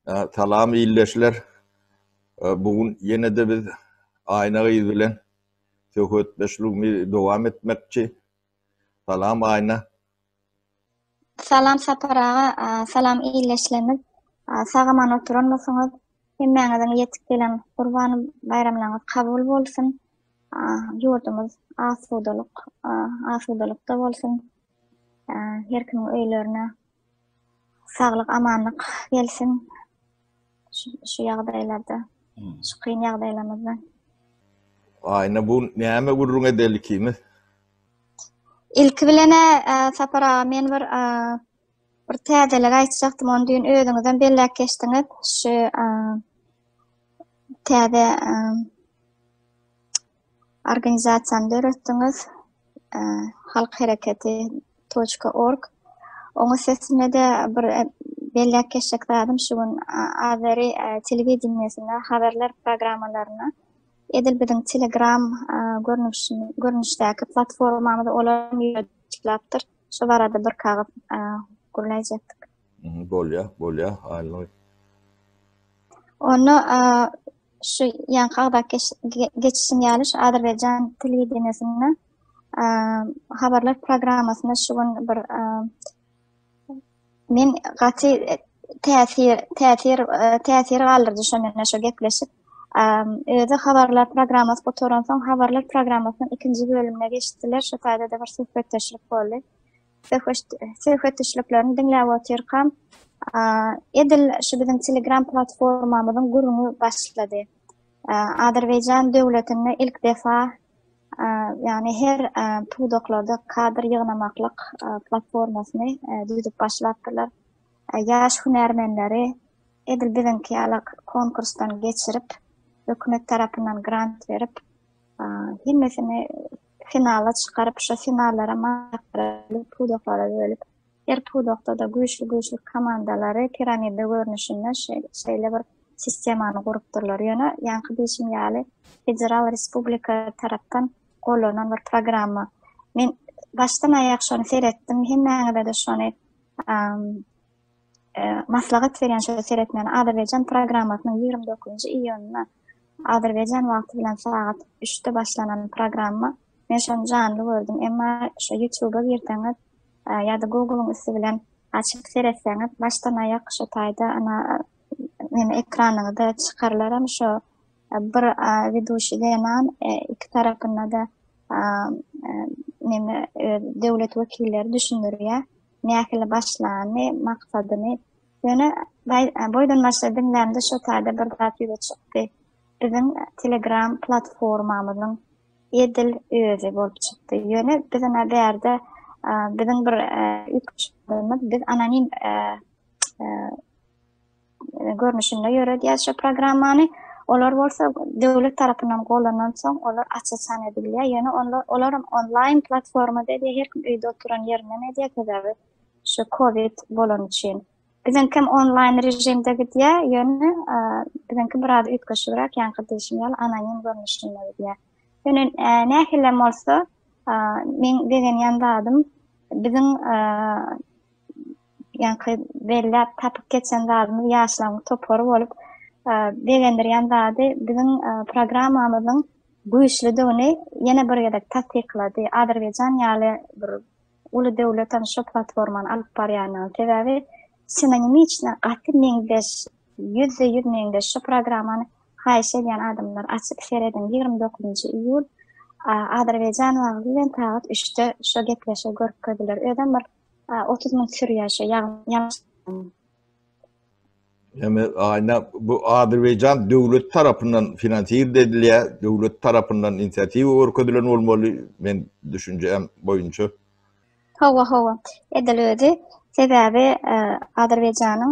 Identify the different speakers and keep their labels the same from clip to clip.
Speaker 1: Salam iyleşler. Bugün yine de biz ayna bilen söhbetleşmemizi devam etmekçi. Salam ayna.
Speaker 2: Salam saparağa, salam iyileşleriniz. Sağaman oturulmasyňyz, hemmeňiziň ýetip gelen Gurban bayramlaryňyz kabul bolsun. Ýurdumyz asudalykda bolsun. Her kim öýlerine saglyk, amanlyk gelsin. Şu ýagdaýlarda, şu kyn ýagdaýlarymyzda.
Speaker 1: Ayna bu näme gurrun edelikimiz?
Speaker 2: İlki bilene saparağa men bir täzelik aýtjakdym, onu düýün özüňizden belläp geçdiňiz. Şu täze organizasiýany döretdiňiz. Halk hareketi.org. Oňa sesine de bir belläp geçjekdim. Şuň Azeri telewizionyasynda haberler programmalaryna edil biziň Telegram görnüşdäki platformamyzda olar ýönetilipdir. Şu barada bir kağıt gurulaýjakdyk.
Speaker 1: Bolýa, aýly.
Speaker 2: Onu şu ýankaga geçişim ýalyş Azerbaýjan telewizionyasynda haberler programmasyna şuň bir men gaty täsir galdyrdy şu menne şu gepleşip özü haberler programmasy gotaran soň haberler programmasynyň ikinji bölümine geçdiler. Şu taýda da bir söhbetdeşlik boldy. Söhbetdeşliklerini dinläp oturkam edil şu biziň Telegram platformamyzyň gurumy başlady. Azerbaýjan döwletinde ilk defa yani her pudoklarda kadr ýygnamaklyk platformasyny düzüp başlatdylar. Ýaş hunärmenleri edil biziňki alak konkursdan geçirip hökümet tarapyndan grant berip hemmesini finala çykaryp şu finallara makaralyp pudoklara bölüp her pudokda da güýçli komandalary piramida görnüşinde şeýle bir sistemany gurupdyrlar. Ýa-ni beşim ýaly Federal Respublika tarapdan golanan bir programma. Men başdan aýak şonu seretdim. Hemmäňe de şonu maslahat berýän şu seretmän Azerbaýjan programmasynyň 29-njy iýununa Azerbaýjan wagty bilen saat 3-de başlanan programma. Men şonu janly gördüm. Emma şu YouTube'a girdiňiz ýa-da Google'yň üstü bilen açyp seretseňiz başdan aýak şu taýda ana men ekranyňyzda çykarlaram şu bir ведущийden iki tarapynda da döwlet wekilleri düşündürýär. Nähili başlany, maksadyny. Boýdan başladyňlarynda şu taýda bir zat ýüze çykdy. Biziň Telegram platformamyzyň edil özü bolup çykdy. Biziň haberde biziň bir ýükümimiz biz anonim görnüşinde ýöredýär şu programmany. Olar bolsa döwlet tarapyndan golanan soň olar açysan edilýär. Ýöne olar online platformada her kim öýde oturan ýerinden edýär. Şu Covid bolan üçin. Biziňki online rejimde gidýär. Ýöne biziňki biraz ütgeşirak ýa-ni deşim ýaly anonim görnüşinde gidýär. Ýöne nähile bolsa men degen ýandadym. Biziň ýa-ni belli tapyp geçen zadymyz ýaşlaryň topary bolup degendir ýandady biziň programmamyzyň güýçlüdigini ýene bir ýerde tasdiklady. Azerbaýjan ýaly bir uly döwletten şu platformany alyp barýanyň sebebi synonimiçne gaty meňdeş, ýüz meňdeş şu programmany haýyş edýän adamlar açyp seredin 29-njy iýul Azerbaýjan wagty bilen saat 3-de şu gepleşip görkezdiler. Öden bir 30 min sür ýaşaýar.
Speaker 1: Yani ayna bu Azerbaýjan döwlet tarapyndan finansiýer edilýär, döwlet tarapyndan inisiatiwa görkezdilen bolmaly men düşünjem boýunça.
Speaker 2: Hawa edilýärdi. Sebebi Azerbaýjanyň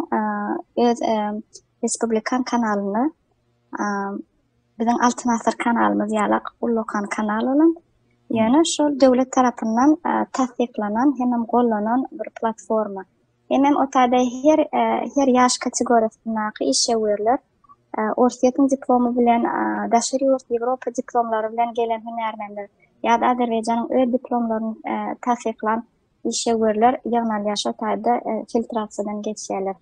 Speaker 2: öz respublikan kanalyny biziň Altyn Asr kanalymyz ýaly Ullukan kanal bolan. Ýöne şu döwlet tarapyndan tasdiklanan hem gollanan bir platforma. Hem o taýda her ýaş kategoriýasyndaky işewerler orsiýetiň diplomy bilen daşary Ýewropa diplomlary bilen gelen hünärmenler ýa-da Azerbaýjanyň öz diplomlaryny tasdiklan işewerler ýygnaly ýaşa taýda filtrasiýadan geçýärler.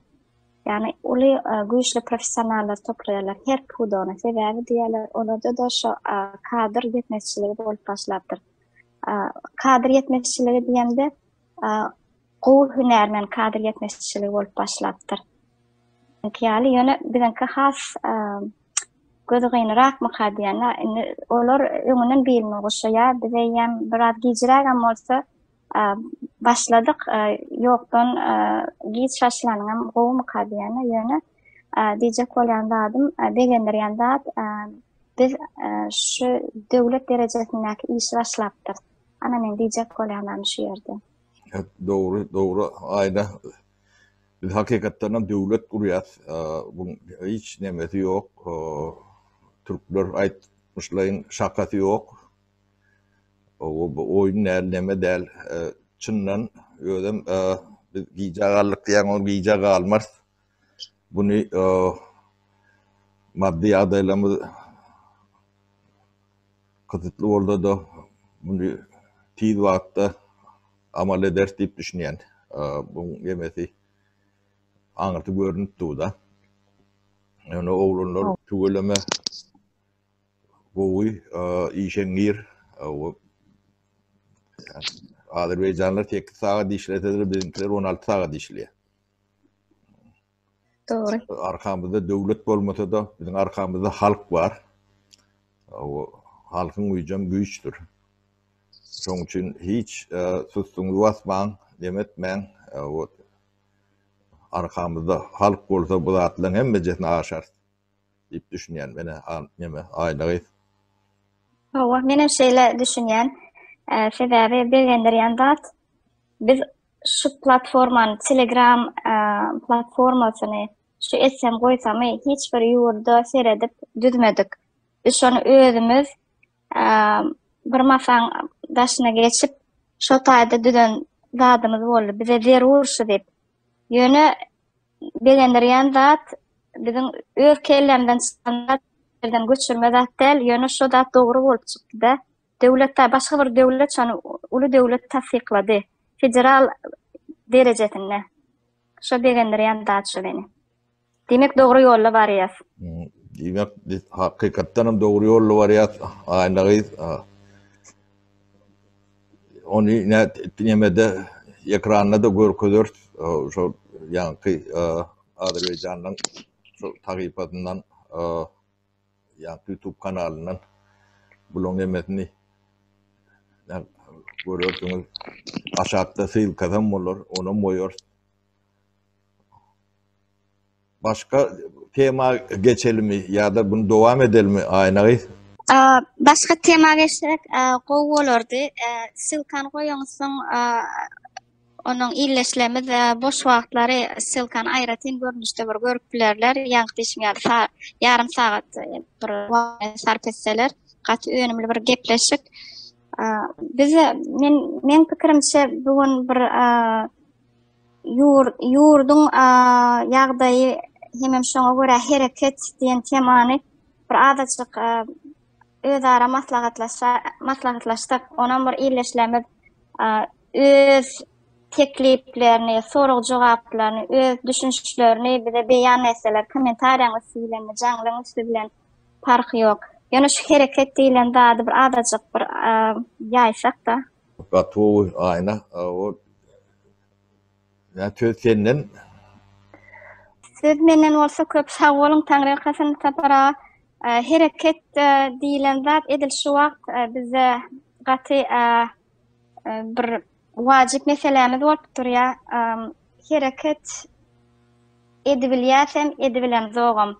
Speaker 2: Yani uli güýçli professionallar toplaýarlar. Her pudony sebäbi diýerler. Olarda da şu kadr ýetmezçiligi bolup başlapdyr. Kadr ýetmezçiligi diýende gowy hünärmen kadr ýetmezçiligi bolup başlapdyr. Ýaly ýöne bizenki has gözi gynrak maka diýenler. Olar öňünden bilme goşaýar. Bize ýem biraz gijiragam bolsa başladyk ýokdan giç şaşlanyň gowy maka diýenler ýöne diýjek bolýan adam begendirýän zat biz şu döwlet derejesindäki iş başlapdyr. Ana men diýjek bolýanam şu ýerde.
Speaker 1: Doğru. Ayda. Biz hakikatten devlet kurýas. Bu hiç nemeti yok. Türkler aýtmyşlaryň şakasy yok. O oýun neme del. Çyndan özüm biz gijagarlyk diýen o gijaga almaz. Bunu maddi ýagdaýlarymyz kıtıtlı bolsa da bunu tiz wagtda amal eder diýip düşünýän. Bu emesi aňyrty görünüp durda. Ýöne oglanlar tügeleme gowy işeňir Azerbaycanlar tek saat işletedir, bizimkiler 16 saat işliyor.
Speaker 2: Doğru.
Speaker 1: Arkamızda devlet bolmasa da bizim arkamızda halk var. O halkın gücüm güçtür. Şoň üçin hiç sustuňyz basmaň, demetmäň. O arkamızda halk bolsa bu zatlaryň hemmejesini aşar diýip düşünýän mene neme aýlagy.
Speaker 2: Hawa menem şeýle düşünýän sebäbi begendirýän zat biz şu platformany Telegram platformasyny şu etsem goýsam hiç bir ýurda seredip düzmedik. Biz şonu özümüz bir masaň başyna geçip şu taýda düzen zadymyz boldy. Bize zerurşy diýip ýöne begendirýän zat bizim öz kellemden çykandan göçürme zat del, ýöne şu zat dogry bolup çykdy. Döwletde başga bir döwlet şonu uly döwlet tasdiklady. Federal derejesinde. Şu begendirýän zat şu beni. Demek dogry ýolda barýas.
Speaker 1: Demek hakykatdan dogry ýolda barýas. Aýnagy onu nemede ekranda da görkezür. Şu ýanky Azerbaýjanyň şu tagypatyndan YouTube kanalyndan bulun nemesini görürsünüz. Aşağıda sylkadan bolar, onu moýar. Başka tema geçelim ya da bunu devam edelim Aýnagy?
Speaker 2: Başka tema geçsek gowy bolardy. Sylkan goýaňsyň onun illeşlemi ve boş wagtlary sylkan aýratyn görnüşde bir görüp bilerler. Ýagtyşmaýar yarım saat bir sarp etseler gaty önemli bir gepleşik. Bize men pikirimçe bugün bir ýurdun ýagdaýy hemem şoňa görä hereket diýen temany bir adaçyk özara maslahatlaşdyk. Onan bir illeşlemi öz tekliplerini, sorag jogaplaryny, öz düşünçlerini bize beýan etseler, kommentariýaňyz bilen, jaňlyňyz bilen farky ýok. Ýöne şu hereket diýilen zady bir adaçyk bir ýaýsak da.
Speaker 1: Gatowy aýna o söz senden.
Speaker 2: Siz menden bolsa köp sag bolun, Taňry kasyn tapara. Hereket diýilen zat edil şu wagt bize gaty bir wajyp meselemiz bolup durýar. Hereket edibilýäsem edibilem zogam.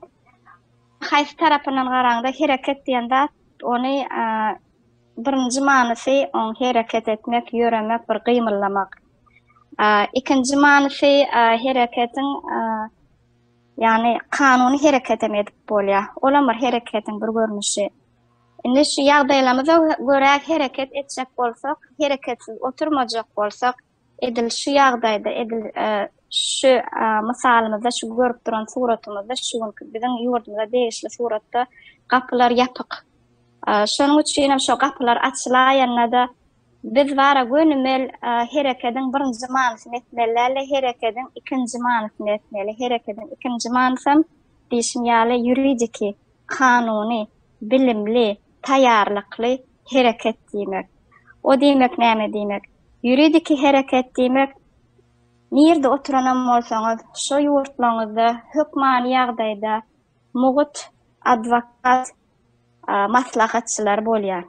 Speaker 2: Haýsy tarapyndan garaňda hereket diýen zat ony birinji manysy on hereket etmek, ýöremek, bir gymyllamak. Ikinji manysy hereketiň yani kanuny hereket edip bolýar. Olam bir hereketiň bir görnüşi. Indi şu ýagdaýlarymyza görä hereket etjek bolsak, hereketsiz oturmajak bolsak, edil şu ýagdaýda edil şu misalymyzda şu görüp duran suratymyzda şu biziň ýurdumyzda degişli suratda gapylar ýapyk. Şonuň üçin hem şu gapylar açylaýanda biz vara gönümel herekeden birinci manysını etmeli, herekeden ikinci manysını etmeli. Herekeden ikinci manysam diýişim ýaly ýuridiki, kanuni, bilimli, taýýarlykly hereket diýmek. O diýmek näme diýmek? Ýuridiki hereket diýmek nirde oturanam bolsaňyz, şo ýurtlaryňyzda hökmany ýagdaýda mugut advokat, maslahatçylar bolýar.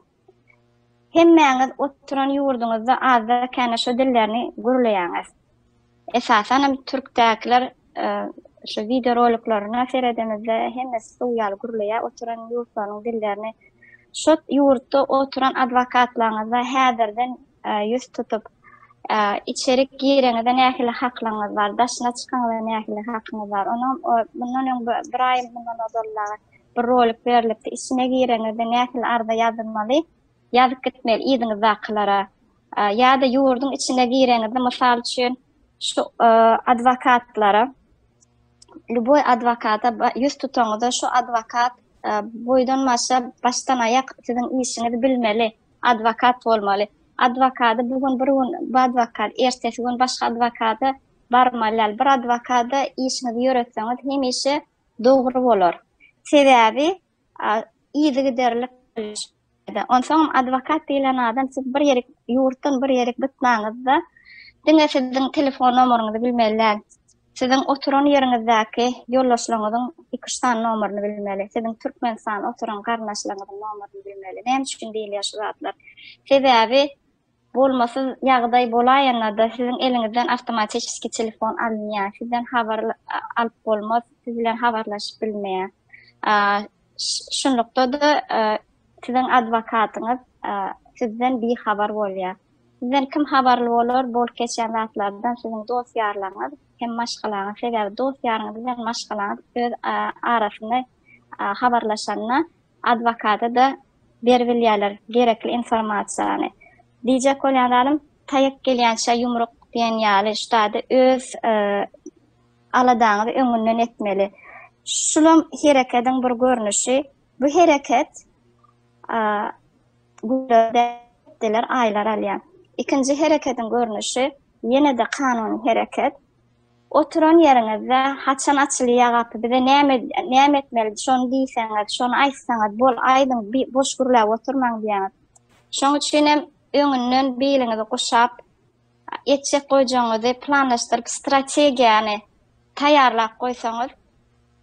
Speaker 2: Hemmäňiz oturan ýurduňyzda azda käne şo dillerni gürleýäňiz. Esasen türkdäkiler şu video roliklaryna seredemizde hemmesi suýal gürleýär oturan ýurtlaryň dillerini. Şo ýurtda oturan adwokatlaryňyza häzirden ýüz tutup içerik gireňizde nähili haklaňyz bar, daşyna çykaňyzda nähili hakyňyz bar. Bundan bir aý bundan ozallar bir rolik berilipdi. Içine gireňizde nähili arda ýazylmaly, ýazyp gitmeli ýygyňyz zaklara. Ýa-da ýurduň içine gireňizde mysal üçin şu adwokatlara Luboy advokata yüz tutanıda şu advokat boydan maşa baştan ayak sizin işinizi bilmeli. Advokat olmalı. Advokatı bugün bu advokat, ertesi gün başka advokata barmalar. Bir advokata işinizi yürütseniz hem işi doğru olur. Sebebi iyidi giderlik. Ondan advokat diýilen adam siz bir yerik yurtdan bir yerik bitnaňyzda diňe sizin telefon nomeryňyzy bilmeliler. Sizin oturan ýeriňizdäki ýollaşlaryňyzyň 2 tane nomeryny bilmeli. Sizin Türkmenistan oturan garnaşlaryňyzyň nomeryny bilmeli. Näme üçin diýilýär şu zatlar? Sebebi bolmasy ýagdaý bolaýanda sizin eliňizden awtomatik telefon alınýar. Sizden habar alyp bolmaz, siz bilen habarlaşyp bilmeýär. Şunlukda da sizin adwokatyňyz sizden bir habar bolýar. Sizden kim habarly bolar? Bol keçen zatlardan sizin dosýarlaryňyz hem maşgalaňyz, sebebi dosýaryňyz bilen maşgalaňyz öz arasynda habarlaşanna adwokata da berbilýärler gerekli informasiýany. Diýjek bolýanlarym taýyp gelýänçe ýumruk diýen ýaly ştada öz aladaňyzy öňünden etmeli. Şulam hereketiň bir görnüşi. Bu hereket guruldalar aýlar alýar. İkinci hereketiň görnüşi ýene de kanuny hereket. Oturan ýeriňizde haçan açylýar gapy, bize näme etmeli, şonu diýseňiz, şonu aýtsaňyz, bol aýdyň boş gürläp oturmaň diýär. Şoň üçin hem öňünden beýliňizi guşap, etjek goýjaňyzy planlaşdyryp strategiýany taýýarlap goýsaňyz,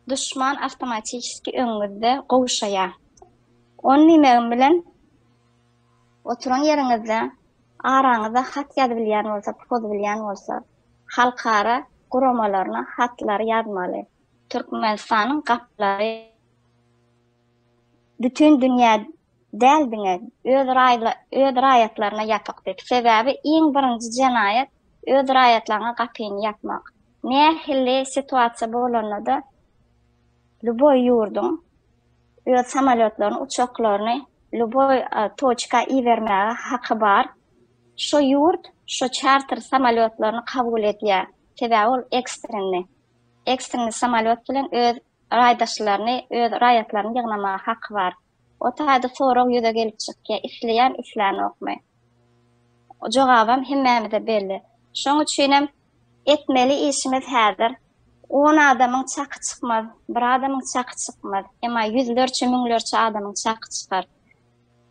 Speaker 2: düşman awtomatik öňünde gowuşaýar. Onu nimem bilen oturan ýeriňizde araňyzda hat ýazyp bilýän bolsa, poz bilýän bolsa, halkara guramalarına hatlar yazmalı. Türkmenistan'ın kapıları bütün dünya däldiňe öz raýatlaryna ýapyk. Sebebi iň birinji jenayet öz raýatlaryna kapyny ýapmak. Nähili situasiýa bolanda luboy ýurdun öz samolyotlaryny, uçaklaryny luboy toçka iwermäge haky bar. Şo ýurt, şo charter samolyotlaryny kabul edýär. Sebebi ol ekstreni samolyot bilen öz raýdaşlaryny, öz raýatlaryny ýygnamaga haky bar. O taýda soraw ýöne gelip çykýar, isleýän isläni okmay. O jogabam hemmämize belli. Şoň üçin hem etmeli işimiz häzir. 10 adamyň çaky çykmaz, bir adamyň çaky çykmaz. Emma ýüzlerçe, müňlerçe adamyň çaky çykar.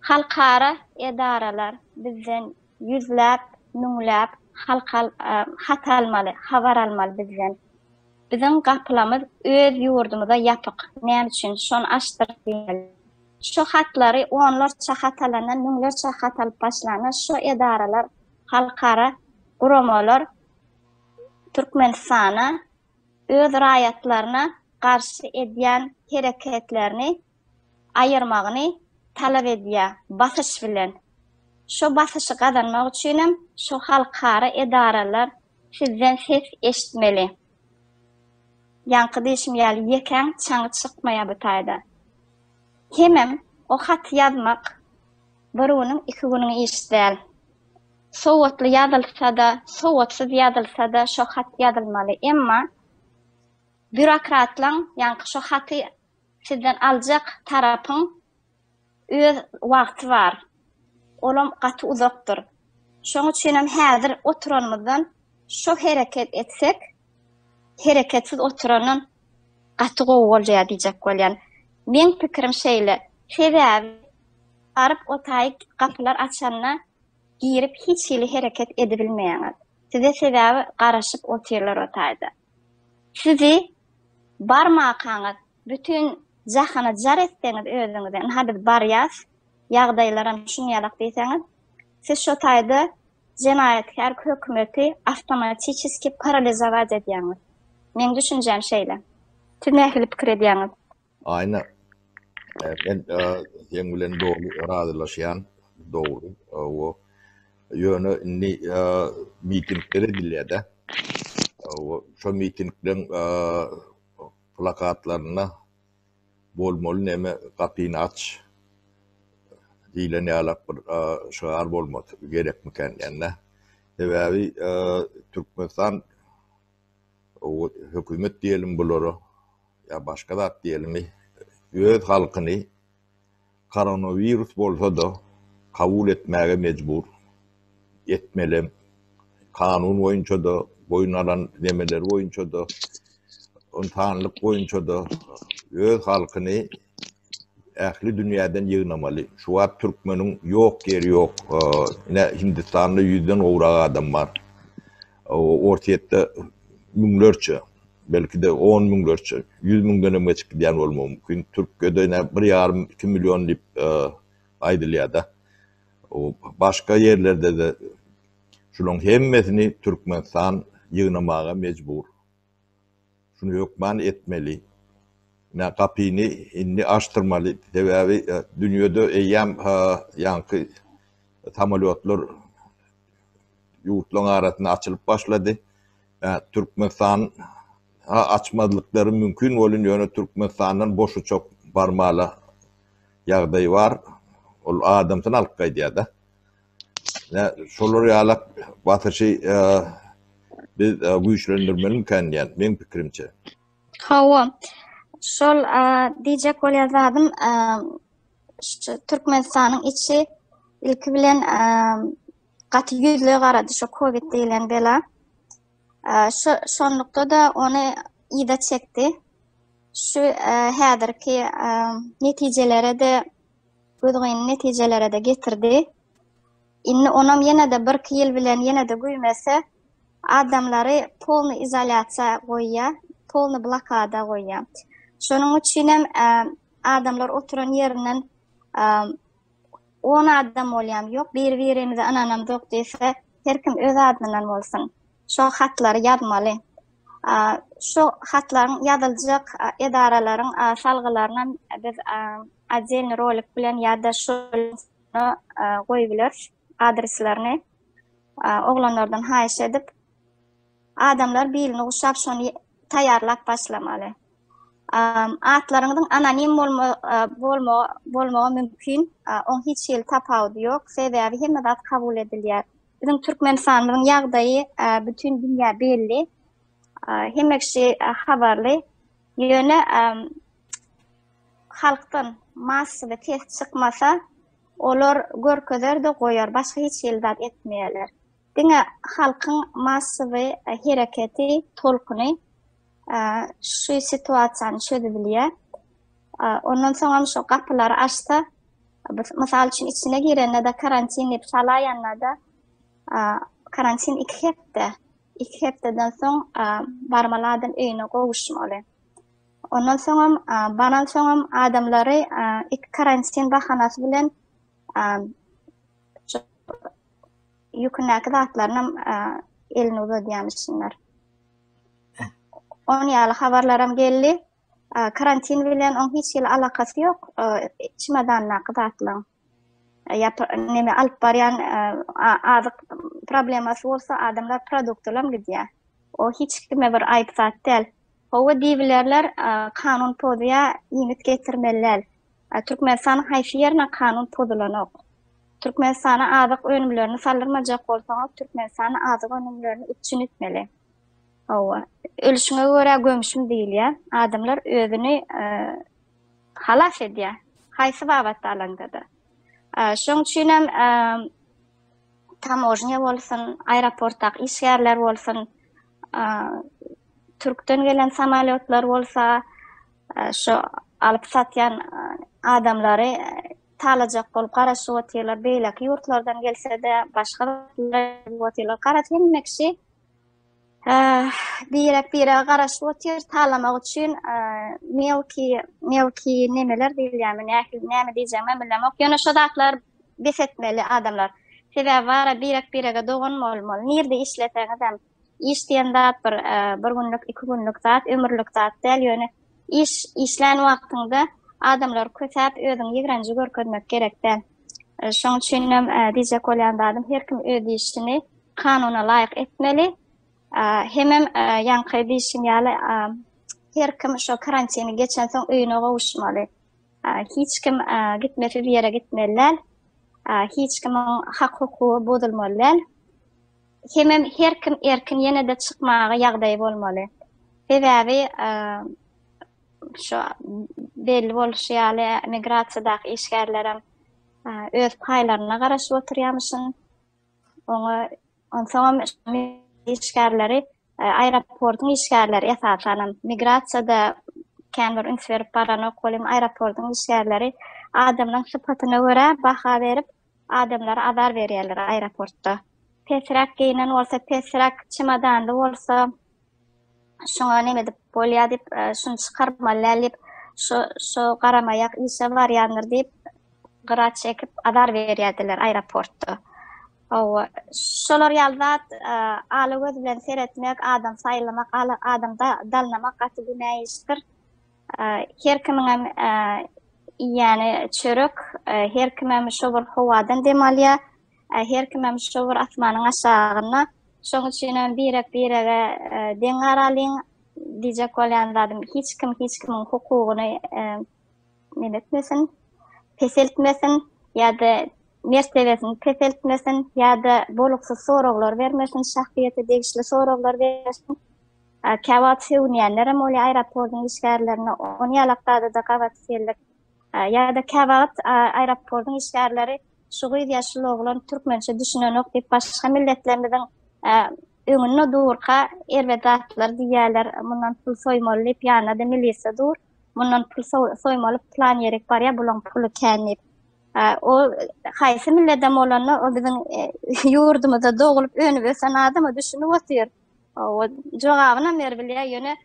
Speaker 2: Halkara edaralar bizden ýüzläp, müňläp hat almaly, habar almaly bizden. Bizim gaplamyz öz ýurdumyza ýapyk. Näme üçin? Şonu açdyryp şu hatlary onlarça hat alanan, müňlerçe hat alyp başlanan şu edaralar, halkara guramalar Türkmenistana öz raýatlaryna garşy edýän hereketlerini aýyrmagyny talap edýär basyş bilen. Şu basyşy gazanmak üçin hem şu halkara edaralar sizden ses eşitmeli. Ýanky diýişim ýaly ýeken çaňy çykmaýar bu taýda. Hemem o hat ýazmak birunyň 2 günüň iş däl. Sowatly ýazylsa-da, sowatsyz ýazylsa-da şo hat ýazylmaly. Emma bürokratlaň ýanky şo haty sizden aljak tarapyň öz wagty bar. Olam gaty uzakdyr. Şoň üçin hem häzir oturanymyzdan şo hereket etsek, hereketsiz oturanyn gaty gowy bolýar diýjek bolýan. Men pikirim şeýle, sebäbi arıp otay kapılar açanna girip hiç hili hereket edebilmeýäňiz. Size sebäbi garaşyp oturlar otayda. Sizi barmakaňyz bütün jahana jar etseňiz özüňizden, hadi barýas, ýagdaýlaram şuňalak diýseňiz, siz şo taýda jenaýatkar hökümeti avtomatiski paralizować edýäňiz. Men düşünjem şeýle. Siz nähili pikir edýäňiz?
Speaker 1: Aynen. Ben ýen bilen radylaşýan dogry. O ýöne inni mitingleri dilýärde. O şo mitingden plakatlaryna bolmaly näme kapyny aç diýlen ýalak bir şaar bolmady gerekmiken ýa-da. Sebäbi Türkmenistan o hökümet diýelim bulary ýa başga zat diýelimi öz halkyny koronavirus bolsa da kabul etmäge mejbur etmeli. Kanun boýunça da boyunaran demeler boýunça da ontanlyk boýunça da öz halkyny ähli dünýäden ýygnamaly. Şu wagt türkmeniň ýok ýeri ýok. Hindistanda 100den owrak adam bar. Ortaýetde müňlerçe, belki de 10 müňlerçe, 100 müňden geçip gidýän bolmagy mümkin. Türkiýede 1,5-2 milyon diýip aýdylýar-da. Başga ýerlerde de şunyň hemmesini Türkmenistan ýygnamaga mejbur. Şunu hökman etmeli. Ne kapyny inni açtırmaly. Sebäbi dünýede eýäm ýanky samolyotlar ýurtlaryň arasyna açylyp başlady. Türkmenistan açmadylykları mümkin bolan ýöne Türkmenistandan boşu çok barmaly ýagdaý bar. Ol adamsyň alyp gaýdýar-da. Şolar ýalak batyrşy biz güýçlendirmeli kendiýen, men pikirimçe.
Speaker 2: Hawa. Şol diýjek bolýardym, Türkmenistanyň içi ilki bilen gaty ýüzle garady şo Covid diýilen bela. Şonlukda da onu ýyda çekdi. Şu häzirki netijelere de gödüň netijelere de getirdi. Inni onam ýene-de 1-2 ýyl bilen ýene-de güýmese adamlary polny izolasiýa goýýar, polny blokada goýýar. Şonuň üçin hem adamlar oturan ýerinden 10 adam bolýan ýok, bir-birimize ananam ýok diýse, her kim öz adynyň bolsun. Şo hatlary ýazmaly. Şo hatlaryň ýazyljak edaralaryň salgylaryna biz ajelni rolik bilen ýa-da şonu goýup adreslaryny oglanlardan haýyş edip adamlar birini guşap şonu taýarlap başlamaly. Atlaryňyň anonim bolmagy mümkin. On hiç ýyl tapawdy ýok. Sebäbi hemme zat kabul edilýär. Bizim Türkmenistanyň ýagdaýy bütün dünýä belli. Hemmekşi habarly. Ýöne halkdan massawy test çykmasa olar görkezer de goýar, başga hiç ýyl zat etmeýärler. Diňe halkyň massawy hereketi, tolkuny şu situasiýany çözebilýär. Ondan soňra şu kapylary açsa, mysal üçin içine girende de karantin diýip salaýanlar da karantin 2 hepdeden soň barmalardan öýüne gowuşmaly. Ondan soňra adamlary iki karantin bahanasy bilen ýüknäki zatlaryna elini uzadýanlar. On ýaly habarlaram geldi. Karantin bilen on hiç ýyl alakasy ýok. Çimadanlaky zatlaryň. Neme alyp barýan azyk problemasy bolsa adamlar produktlarym gidýär. O hiç kime bir aýp zat däl. Hawa diýiplerler kanun pozýa ýigit getirmeliler. Türkmenistan haýsy ýerine kanun pozulanok. Türkmenistana azyk önümlerini saldırmajak bolsaňyz Türkmenistana azyk önümlerini üçin etmeli. Hawa ölüşüňe görä gömüşüm diýilýär. Adamlar özüni halas edýär. Haýsy babatda alanda da. Şoň üçin hem tamoşnya bolsun, aeroportda işgärler bolsun, Türkden gelen samolyotlar bolsa, şu alıp satyan adamlary talajak bolup garaşyp oturýarlar. Beýleki ýurtlardan gelse-de başga oturýarlar. Garat hemmekşi direk garaşyp otur, talamak üçin mevki nemeler diýilýärmi, näme diýjegimi bilmem. Ýöne şu zatlar besetmeli adamlar. Sebäbi bara birege dogunmaly. Nirde işleteňiz hem işleýän zat bir günlük, 2 günlük zat, ömürlük zat däl. Ýöne işlän wagtynda adamlar kötäp özüň ýigrenji görkezmek gerekden. Şoň üçin hem diýjek bolýandaym her kim öz işini kanuna laýyk etmeli. Hemem ýanky diýişim ýaly her kim şu karantini geçen soň öýüne gowuşmaly. Hiç kim gitmeli bir ýere gitmeliler. Hiç kimin hak hukuky bozulmaly. Hemem her kim erkin ýene-de çykmagy ýagdaý bolmaly. Sebäbi şu belli bolşýaly migrasiýadaky işgärlerim öz paýlaryna garaşyp oturýarmyşyn. Onsoň işgärleri aeroportun işgärleri esasanem migrasiýada kändür üns berip baran okolym aeroportun işgärleri adamlaryň sypatyna görä baha berip adamlara azar berýärler aeroportda. Pesrak giyinen bolsa, pesrak çimadanly bolsa, şoňa neme dip bolýar dip şunu çykarmaly dip şu garamayak işe barýandyr dip gyra çekip azar berýärdiler aeroportda. Şolar ýalzat aly göz bilen seretmek, adam saýlamak, adamda dalnamak gaty günäň işdir. Her kimin hem ýani çörek, her kim hem şu bir howadan demalýa, her kim hem şu bir asmanyň aşagyna. Şoň üçin hem birege deň garalyň diýjek bolýandaym hiç kimin hukugyny netmesin, peseltmesin ýa-da mertebesini peseltmesin ýa-da boluksuz soraglar vermesin, şahsiýeti degişli soraglar vermesin. Kawat sewnýänler hem ol aeroportun işgärlerini on ýalakda da kawat sellik ýa-da kawat aeroportun işgärleri şu ýaşly oglan türkmençe düşünenok diýip başga milletlerden öňüne durka erbetler diýerler, mundan pul soýmaly diýip ýa-da milisiýa dur, mundan pul soýmaly plan ýerek barýa, bulan puly känip. O haýsy milletden bolanlar o biziň ýurdumyzda dogulup önüp ösen adamy düşünip otur. O jogabyna berbilýär ýöne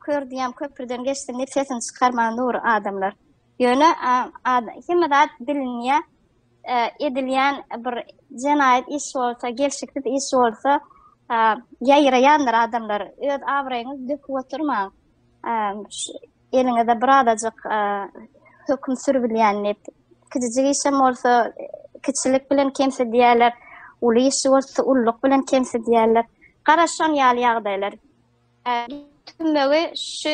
Speaker 2: kördüýem köprüden geçdim diýip sesini çykarman dur adamlar. Ýöne hemme dilinýär edilýän bir jenaýat iş bolsa, gelşikli iş bolsa ýaýraýanlar adamlar. Öz awraýyňyz döküp oturmaň. Eliňizde bir adajyk hökm sürbilýän dip kiçik işem bolsa kiçilik bilen kemse diýerler, uly iş bolsa ulluk bilen kemse diýerler. Garaşan ýaly ýagdaýlar. Tümegi şu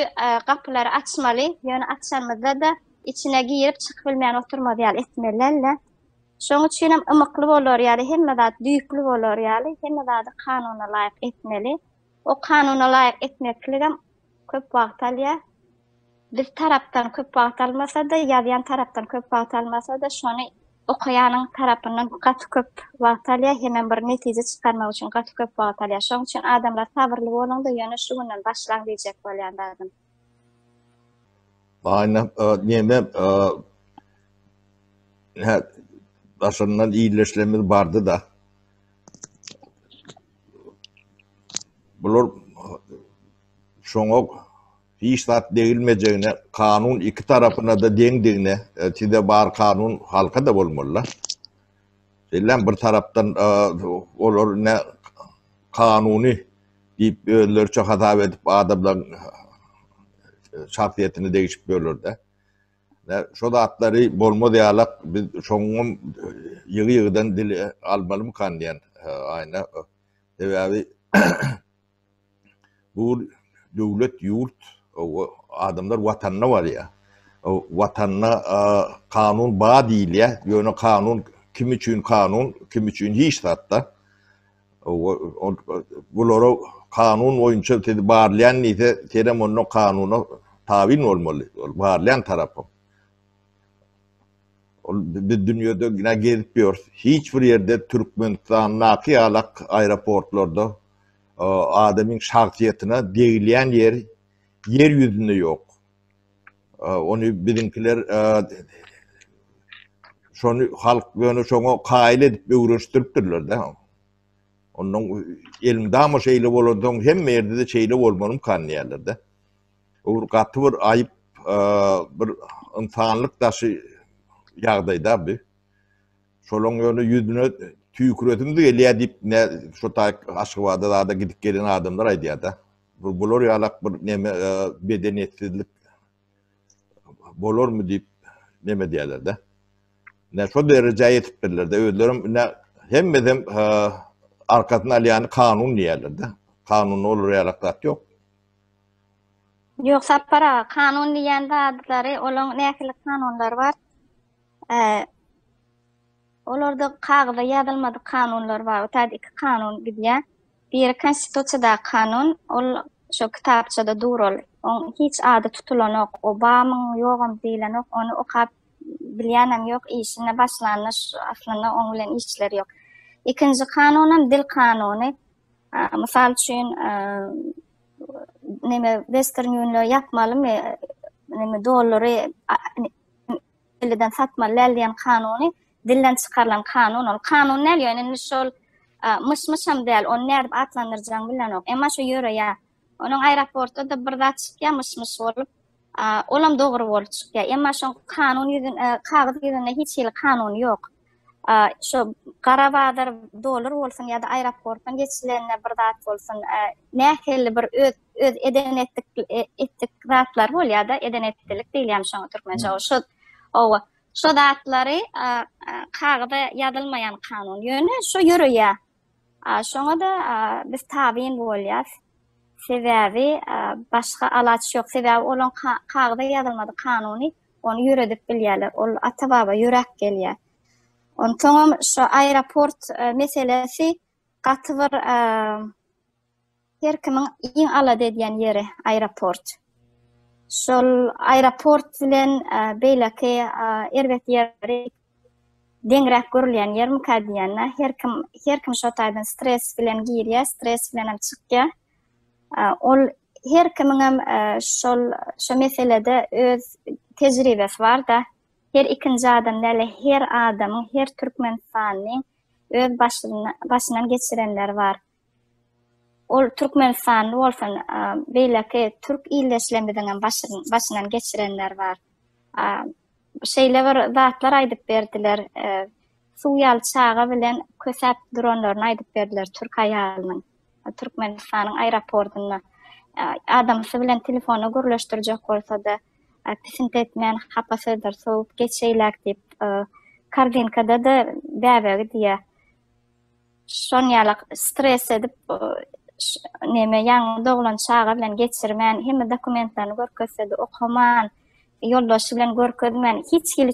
Speaker 2: gapylary açmaly, ýöne açanmazda da içine girip çykyp bilmeýän oturmaly ýaly etmeliler. Şoň üçin hem ymykly bolar ýaly hemme zat düýpli bolar ýaly hemme zat kanuna laýyk etmeli. O kanuna laýyk etmeklik hem köp wagt alýar. Bir tarapdan köp wagt almasa da, ýazýan tarapdan köp wagt almasa da şonu okuýanyň tarapyndan gaty köp wagt alýar, hemen bir netije çykarmak üçin gaty köp wagt alýar. Şoň üçin adamlar sabyrly bolan da ýöne şu günden başlan diýjek bolýandaym.
Speaker 1: Aynen neme aşından iyileşmemiz vardı da bular şoňa hiç zat degilmejegine kanun iki tarapına da deňdigine tide bar kanun halka da bolmaly. Selam bir tarapdan olar ne kanuni diýip öllerçe hata edip adamlar şahsiyetini değişip bölürde. Şu da atları bolma diyalak biz şoňum ýygy-ýygydan dili almaly mı kan diýen ayna. Sebäbi bu döwlet ýurt o adamlar watanyna var ya. O watanyna kanun ba diýilýär. Ýöne kanun kim üçin kanun, kim üçin hiç zatda. Bulara kanun boýunça barlayan ise terem onu kanuna tabi olmalı. Barlayan tarafı. Bir dünyada yine gezip biliyoruz. Hiçbir yerde Türkmenistan'daki alak aeroportlarda adamın şahsiyetine değilen yer yüzünde yok. Onu bizimkiler şonu halk böyle şonu kaile edip öğreniştiripdirler da. Onun elimde ama şeyle olurdun hem yerde de şeyle olmanım kanlıyarlar da. O katı bir ayıp bir insanlık taşı yağdaydı bir. Şolun yönü yüzüne tüyküretimdi eliye dip ne şu tak Aşkıbad'a da gidip gelen adamlar aydı ya da. Bu bolor yalak bir neme bedeniyetsizlik bolor mu deyip neme diyorlar da. Ne şu dereceye yetiptirler de ödlerim ne hem arkasına yani kanun diyorlar da. Kanun olur yalaklat yok.
Speaker 2: Yok sapara kanun diýende adlary olan nähili kanunlar var. Olarda kağıda yazılmadı kanunlar var. Otad iki kanun gidýär. Bir konstitusiýada kanun, ol şu kitapçada durul. On hiç adı tutulanok, Obama'nın yogam diýilenok, onu okap bilýänem yok, işine başlanış aslında onun bilen işleri yok. İkinci kanunam dil kanunu. Misal üçin neme Western Union yapmaly mı? Neme dollary elden satmaly diýen kanuny dilden çıkarılan kanun ol. Kanun näl ýöne şol mışmışam däl, onu nädip atlandyrjagyny bilenok. Emma şu ýöre ya. Onun aeroportda da bir zat çykýar mışmış bolup, olam dogry bolup çykýar. Emma şu kanun ýüzüne, kağıt ýüzüne hiç hili kanun ýok. Şu Qarabağda dolar bolsun ya da aeroportdan geçilenine bir zat bolsun, nähili bir öz edenetlik zatlar bolýar da, edenetlik diýilýär şoňa türkmençe. Şu zatlary kağıda yazılmayan kanun ýöne şu ýürüýär. Şoňa da biz tabyn bolýar. Sebebi başka alaç yok. Sebebi olan kağıda yazılmadı kanuni, onu yürüdüp bilýärler. Ol ata-baba ýürek gelýär. Ondan şu aeroport meselesi gaty bir her kimin iň alady edýän ýeri aeroport. Şol aeroport bilen beýleki erbet ýeri deňrek görülýän ýer mukaddiýanna her kim şo taýdan stres bilen girýär, stres bilen çykýar. Ol her kimin şo meselede öz tejribesi var da her ikinci adam näle her adamyň, her Türkmenistanyň öz başyndan geçirenler var. Ol Türkmenistan bolsun, beýleki Türk illeşlemediňem başyndan geçirenler var. Şeýle bir zatlar aýdyp berdiler. Suýal çağa bilen kösep dronlaryny aýdyp berdiler Türk aýalynyň. Türkmenistanyň aeroportuna adamsy bilen telefona gürleşdirjek bolsa da pisint etmän hapasydyr, soğup geçeýlek diýip kardinkada da bäbegi diýär. Şonýalyk stres edip neme ýaňy doglan çağa bilen geçirmän, hemme dokumentlaryny görkezdi, okaman, ýoldaşy bilen görkezmän, hiç hili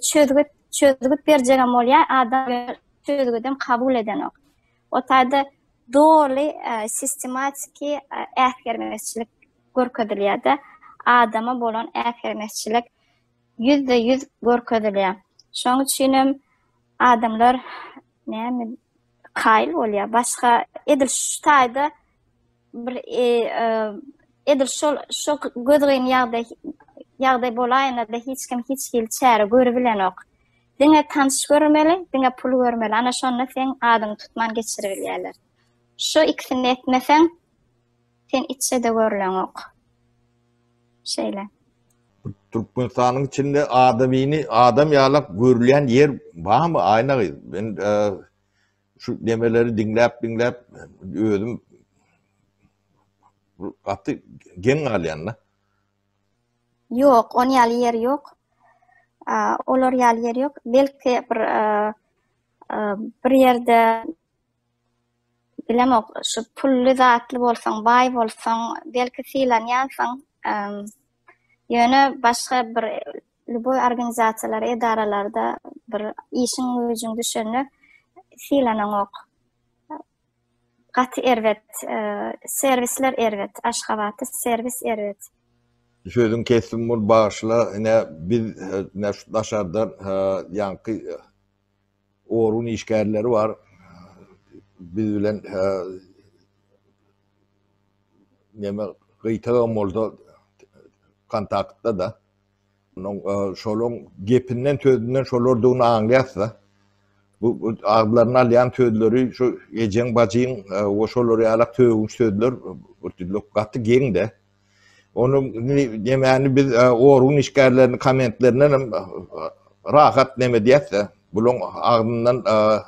Speaker 2: çözgüt berjegem bolýar, adam çözgüdem kabul edenok. Otada doly sistematiki ähgermezçilik görkezilýär da, adama bolan ähgermezçilik %100 görkezilýär. Şoň üçin adamlar näme kaýl bolýar, başga edil şu taýda bir edil şol gödgän ýagdaý bolaýanda da hiç kim hiç hil çäre görebilenok. Diňe tanış görmeli, diňe pul görmeli. Ana şonda sen adam tutman geçirebilýärler. Şu ikisini etmesen sen içse de görülenok. Şeyle.
Speaker 1: Türkmenistan'ın içinde adam yalak görülen yer var mı? Ayna ben şu demeleri dinlep ödüm atı gen alyanla.
Speaker 2: Yok, on ýaly yer yok. Olar ýaly yer yok. Belki bir yerde bilemok, şu pully zatly bolsaň, baý bolsaň, belki filanýansaň, ýöne başga bir luboy organizasiýalar, edaralarda bir işiň güýjüň düşeni filanok. Gaty erwet, servisler erwet, Aşgabatda servis erwet.
Speaker 1: sözün kesim bol bağışla ne biz ne şu daşardan yankı orun işgärleri var. Biz bilen neme gıytağım oldu kontaktta da onun şolun gepinden tözünden şolorduğunu anlayatsa bu ağlarına alyan tözleri şu ecen bacıyın o şolları alak tövün tözler bu katı gen de onun yani biz orun işgärlerini komentlerinden rahat neme diyetse bulun ağzından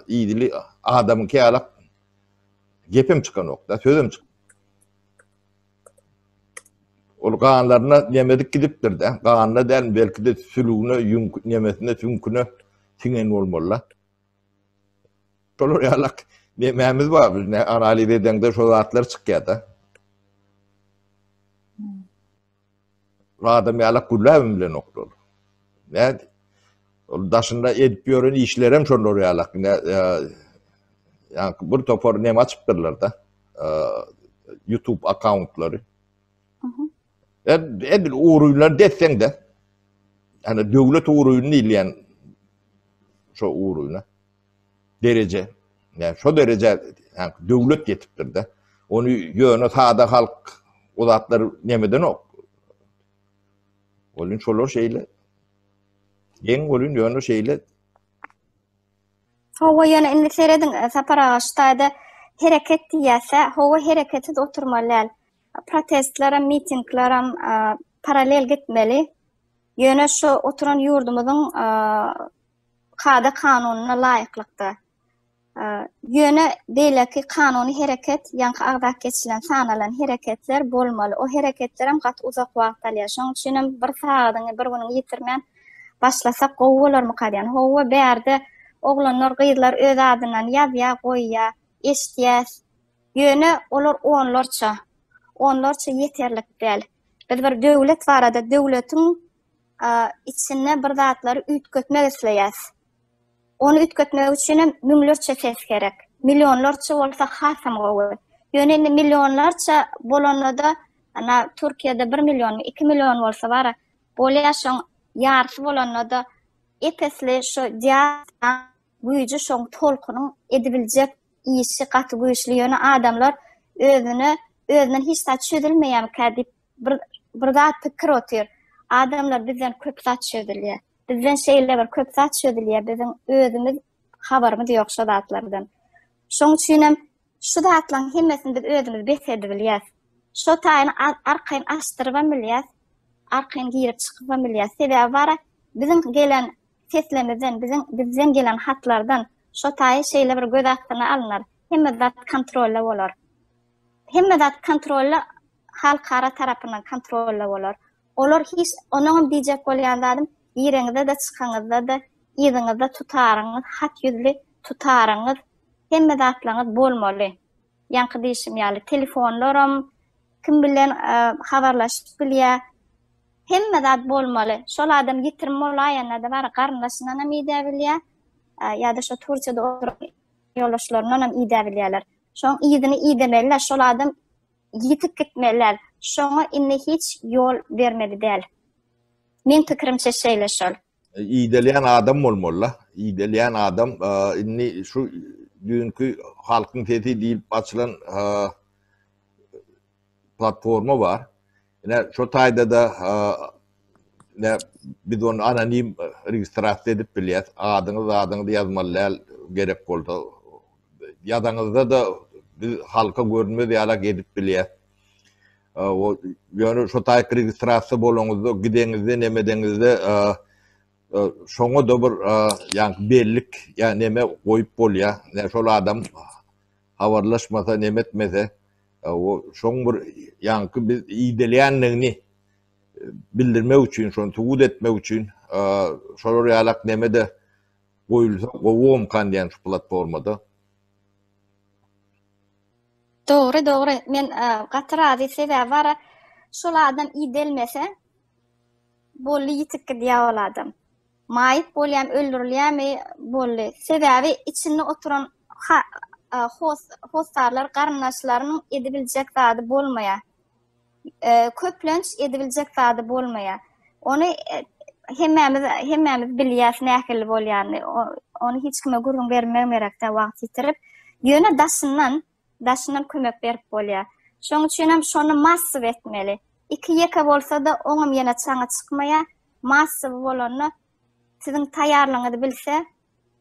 Speaker 1: iyili adamın ki alak gepim çıkan nokta sözüm çıkan. Ol qanlarına yemedik gidipdir de. Qanına del belki de sülüğüne yemesine tünküne tingen olmalı. Şolor yalak dememiz var biz ne analiz edende şol atlar çıkıyor da. Adam yalak kullavim bile nokta. Ne? Daşında edip yörün işlerem şolor yalak. Yani bir topor nem açıptırlar da. YouTube accountları. Edil uğruylar desen de hani devlet uğruyunu ileyen şu uğruyuna derece yani şu derece yani devlet yetiptir de onu yönü sağda halk uzatları nemeden o olun şolor şeyle gen olun yönü şeyle
Speaker 2: Hova yana indi seredin sapar ağaçtayda hareket diyese hova hareketi de oturmalı. Protestlara, mitinglara paralel gitmeli. Yöne şu oturan yurdumuzun kada kanununa layıklıkta. Yöne belki kanuni hareket, yankı ağda geçilen sanalan hareketler bolmalı. O hareketlerim kat uzak vaqt alıyor. Şoň üçin bir saatını bir günü yitirmen başlasak gowalar mı kadyan? Howa berde oglanlar gyzlar öz adynan ýazýa goýýa, eşitýäs. Yöne olar onlarça yeterlik değil. Biz bir döwlet barada döwletiň içine bir zatları ütkötmek isleýäs. Onu ütkötmek üçin müňlerçe ses gerek. Milyonlarça bolsa hasam gowy. Ýöne milyonlarça bolanyda ana Türkiýede 1 milyon, 2 milyon bolsa bara bolýaşyň ýarşy bolanyda epesli şu diýa güýji şoň tolkunyň edibiljek işi gaty güýçli ýöne adamlar özünden hiç de çözülmeyen kadip bir zat pikir otur. Adamlar bizden köp zat çözülüyor. Bizden şeyler köp zat çözülüyor. Bizim özümüz habarımız yok şu zatlardan. Şoň üçin şu zatlaryň hemmesini biz özümüz besedip bilýäs. Şu taýyny arkaýyn açdyryp bilýäs. Arkaýyn girip çykyp bilýäs. Sebäbi bara bizim gelen seslerimizden, bizden gelen hatlardan şu taýy şeyler bir göz astyna alınır. Hemme zat kontrolle bolar. Hemme zat kontrolle halkara tarapyndan kontrolle bolar. Olar hiç onuň diýjek bolýanlarym ýereňizde de çykaňyzda da ýygyňyzda tutaryňyz, hat ýüzli tutaryňyz, hemme zatlaryňyz bolmaly. Ýanky diýişim ýaly telefonlarym kim bilen habarlaşyp bilýär. Hemme zat bolmaly. Şol adam ýitirme bolaýanda bar garyndaşyndan hem ýa bilýär. Ýa-da şu Türkiýede oturan ýoldaşlaryndan hem ýa bilýärler. Şoň ýygyny ýa-da şol adam ýitip gitmeler. Şoňa inne hiç yol bermeli däl. Men pikirimçe şeýle şol.
Speaker 1: İdeleyen adam olmalı. İdeleyen adam inni şu dünkü halkın fethi deyip açılan platforma var. Yani şu taýda da ne biz onu anonim registrasiýa edip bilýäs. Adyňyzy ýazmaly gerek bolsa. Ýadaňyzda da biz halka görünmez ýalak edip bilýäs. O ýöne şu taýy registrasiýa bolaňyzda gideňizde nemedeňizde şoňa da bir ýa bellik ýa neme goýup bolýar. Ne şol adam habarlaşmasa nemetmese o şoň bir ýanky biz iýdeleýänligini bildirmek üçin, şonu tuğut etmek üçin şolor ýalak nemede goýulsa gowum kan diýen şu platformada.
Speaker 2: Doğru. Men gatyrazy sebäbi bara şol adam iýdelmese bolly ýitip gidýär ol adam. Maýyt bolýan, öldürilýärmi bolly. Sebäbi içinde oturan hostarlar garyndaşlarynyň edibiljek zady bolmaýar. köplenç edibiljek zady bolmaýar. Onu hemmemiz bilýäs nähili bolýany. Onu hiç kime gurrun bermemerekde wagt ýitirip, ýöne daşyndan kömek berip bolýar. Şoň üçin hem şonu massyw etmeli. İki ýeke bolsa da oňam ýene çaňa çykmaýar. Massyw bolany siziň taýarlygyňyzy bilse,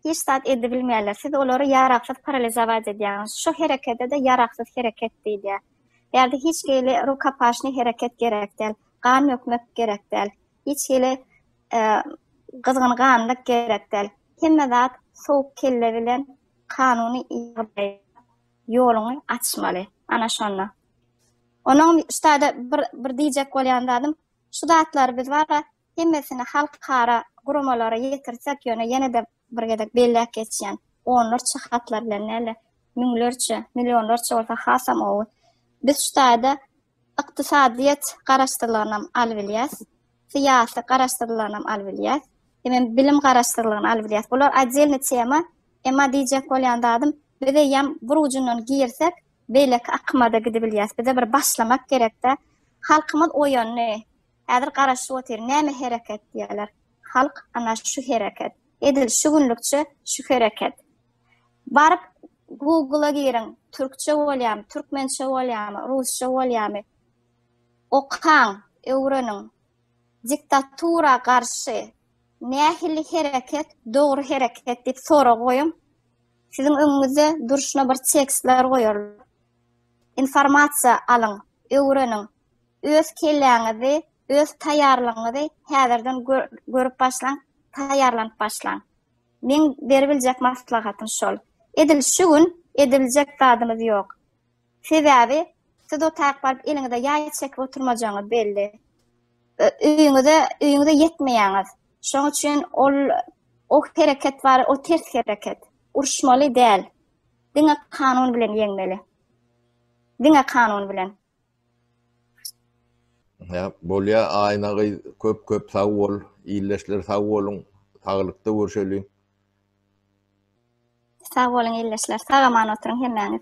Speaker 2: hiç zat edebilmeýärler. Siz olary ýaraksyz paralizawać edýäňiz. Şu herekete de ýaraksyz hereket diýilýär. Ýa-da hiç gele rukapaşny hereket gerek däl, gan ýökmek gerek däl. Hiç gele gyzgynganlyk gerek däl. Hemme zat sowuk kelle bilen kanuny ýoluny açmaly. Ana şonda. Onun üstade bir diýjek bolýandym. Şu zatlar biz bar, hemmesini halkara guramalara ýetirsek ýöne ýene de birgedek bellek geçýän. Onlarça hatlar bilen näle, miňlerçe, millionlarça bolsa hasam o. Biz şutada ykdysadyýet garaşdyrlaryny alyp bilýäs, syýasy garaşdyrlaryny alyp bilýäs, hemen bilim garaşdyrlaryny alyp bilýäs. Bular atjelny tema, emma diýjek bolýandym, bize ýam bir ujundan girsek, beýleki akmada gidip bilýäs. Bize bir başlamak gerekde. Halkymyz o ýönne häzir garaşyp otyr, näme hereket diýerler. Halk ana şu hereket. Edil şu günlükçe şu hereket. Barıp Google'a girin, Türkçe bolýarmy, türkmençe bolýarmy, rusça bolýarmy. Okan, öwrenin diktatura karşı nähili hereket, dogry hereket diýip sora goýum. Siziň öňüňize duruşuna bir tekstler goýarlar. Informasiýa alyň, öwrenin, öz kelläňizi, öz taýarlygyňyzy häzirden görüp başlaň, taýarlanyp başlaň. Men beribiljek maslahatym şol. Edil şu gün ediljek zadymyz ýok. Sebäbi siz o taýyp baryp eliňizde ýaý çekip oturmajaňyz belli. Öýüňize ýetmeýäňiz. Şoň üçin o hereket bar, o ters hereket. Uruşmaly däl. Diňe kanun bilen ýeňmeli. Diňe kanun bilen.
Speaker 1: Ya, bolýa aýnagy köp sag bol, ýylleşler sag boluň, saglykda görşeli.
Speaker 2: Sag bolun illeşler. Sagaman oturun hemmäňiz.